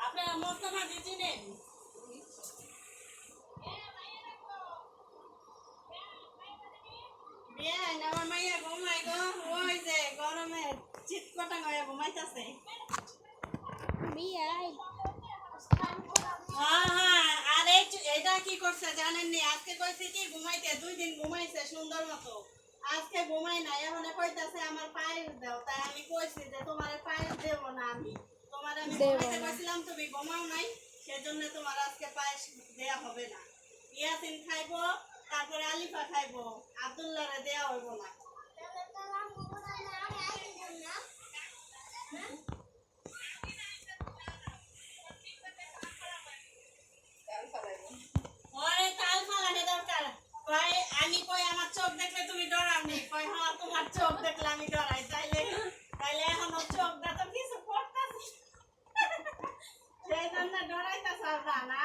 আপনারা মোস্তফা জি চিনেন? আমার মাইয়া ঘুমাই গো, ওই যে গরমে চিৎকটা হয়ে ঘুমাইতেছে। আর এটা কি করছে জানেননি? আজকে কইছে কি ঘুমাইতে, 2 দিন ঘুমাইছে সুন্দর মতো। আজকে ঘুমাই না, এখন কইতাছে আমার পায়েস দাও। তাই আমি কইছি যে তোমার পায়েস দেব না, আমি তোমার আমি ঘুমাইতে কইছিলাম, তুমি ঘুমাও নাই, সেজন্য তোমার আজকে পায়েস দেয়া হবে না। ইয়াসিন খাইবো, তারপরে আলিফা খাইবো, আব্দুল্লাহরে দেয়া হইব না। আমি কই আমার চোখ দেখলে তুমি ডরাওনি? কই হ্যাঁ, তোমার চোখ দেখলে আমি ডরাই। তাইলে এখন চোখ দা তো কিছু করতেছি, সেই জন্য ডরাইতেছ না?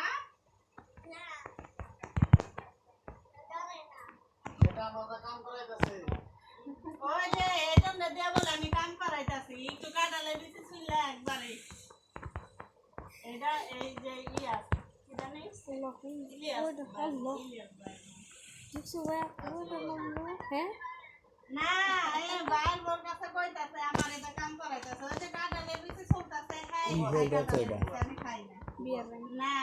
ওই যে এই জন্য দিয়ে বলে আমি কাম করাইতেছি, একটু কাটালে দিতে ছিল একবারে। এটা এই যে ইলিয়াস, কি জানি না, এই বাইর বোর কাছে কইতাছে আমার এটা কাম করাইতাছে। ওই যে কাটালে দিতে চলতাছে, হ্যাঁ আমি খাই না। না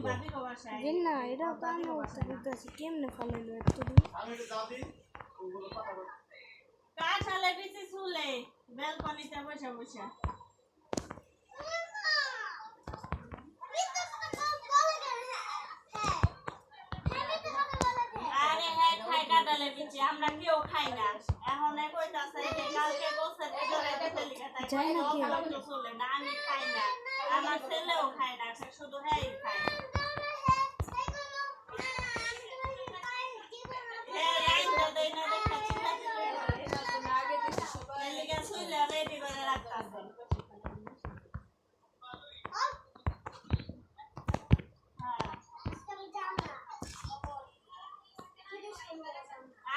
ভাবি গো বাসায় না, এটা তো আমি কেমনে ফলাইলো কাঠালে বিচি চুলে বেলকনিতে বসে বসে। আরে হ্যাঁ, খাই কাটালে বিচি, আমরা কেউ খাই না। এখন কইতাছে যে কালকে গোসের ভিতরে দিতে লিখা, তাই চলে না, আমি খাই না, আমার ছেলেও খায় না, শুধু হ্যাঁ খায়।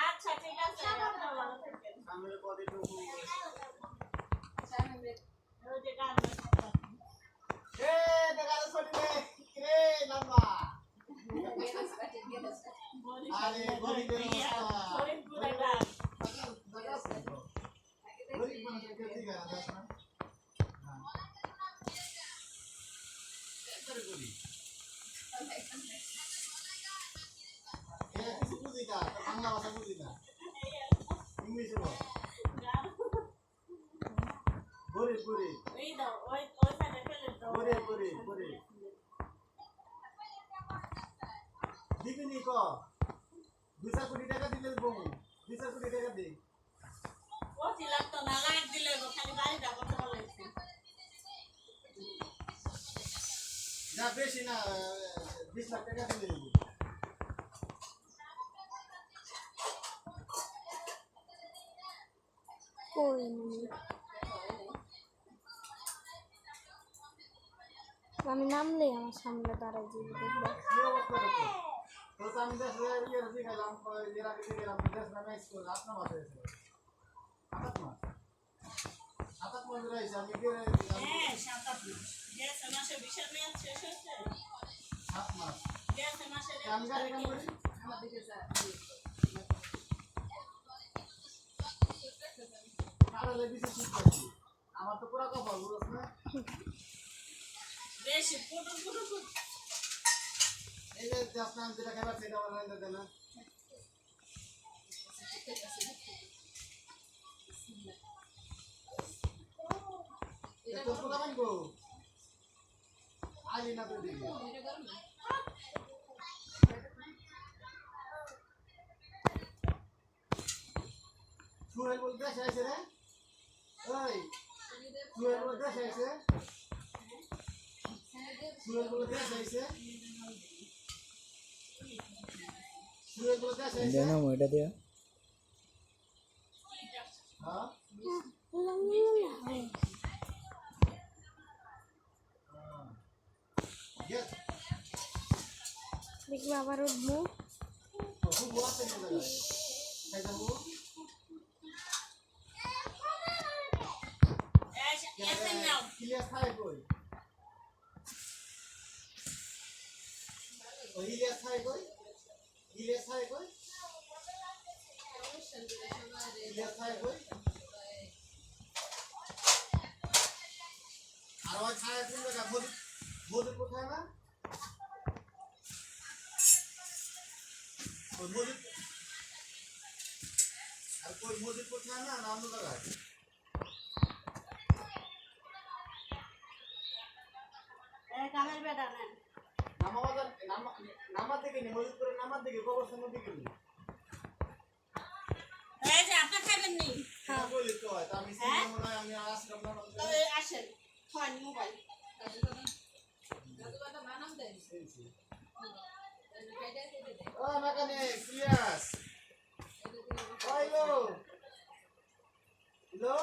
আচ্ছা ঠিক আছে, দিবিনি ক 2 কোটি টাকা দিলে বউ 2 কোটি টাকা দে ও লাগতো না, লাইট দিলে খালি বাড়িটা করতে বলেছে। না বেশি না, 20 লাখ টাকা দিলে কই আমি নামলে আমার সামনে দাঁড়াই যাবে, দেখবা তো আমি দেশ ইয়ে রসি গেলাম, এর আগে থেকে গেলাম দেশ নামে স্কুল আপনার মাসে এসে আতাত মাস রয়েছে। আমি কি হ্যাঁ 7 মাস গ্যাস মাসে বিশাল মেয়াদ শেষ হয়েছে, 7 মাস গ্যাস মাসে আমি গাড়ি কাম করি আমার দিকে স্যার কারলে বিশে ঠিক করছি, আমার তো পুরো কপাল বুঝছ না, বেশি পুরো এই যে জাস্ট যেটা খাবার সেটা অনলাইন দেন না। এটা তো পুরো বানবো আলি না তো দিবি সুহেল বলতে চাইছে রে, ওই সুহেল বলতে চাইছে, সুহেল বলতে চাইছে, সুহেল বলতে চাইছে দেনা ওইটা দিয়া হ্যাঁ yes দেখবা আবার উঠবো, খুব বড় থেকে যায় তাই যাবো এসে নাও ইলিয়াস খায় কই? ওই ইলিয়াস খায় কই? ইলিয়াস খায় কই? ইলিয়াস খায় কই? আর ওই খায় কোন জায়গা? মধু কোথায় না? ওই মধু আর কই মধু কোথায় না? নাম জায়গায় কামের বেটা নেন নামার দিকে নি মধু করে নামার দিকে কবরস্থানের দিকে নি এই যে আপনি খাবেন নি হ্যাঁ বলি তো হয় তা আমি সিনেমা মনে হয় আমি আসলাম না তো আসেন ফোন মোবাইল ও নাকানে ইলিয়াস হ্যালো হ্যালো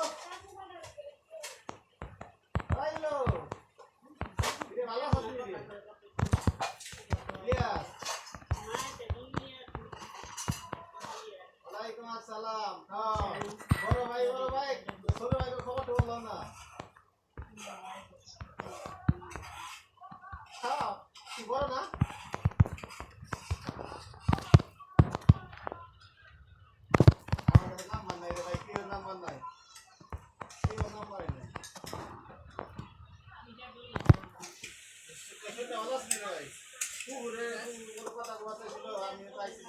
হ্যালো এটা ভালো হবে ইলিয়াস ওয়ালাইকুম আসসালাম হ্যাঁ বড় ভাই ছোট ভাইকে খবরটা বললো না হ্যাঁ কি বড় না আমাদের নাম্বার নাই রে ভাই কেউ নাম্বার নাই কেউ নাম্বার নাই এটা ভালো আছে রে ভাই পুরে কথা কথা ছিল আমি পাইছি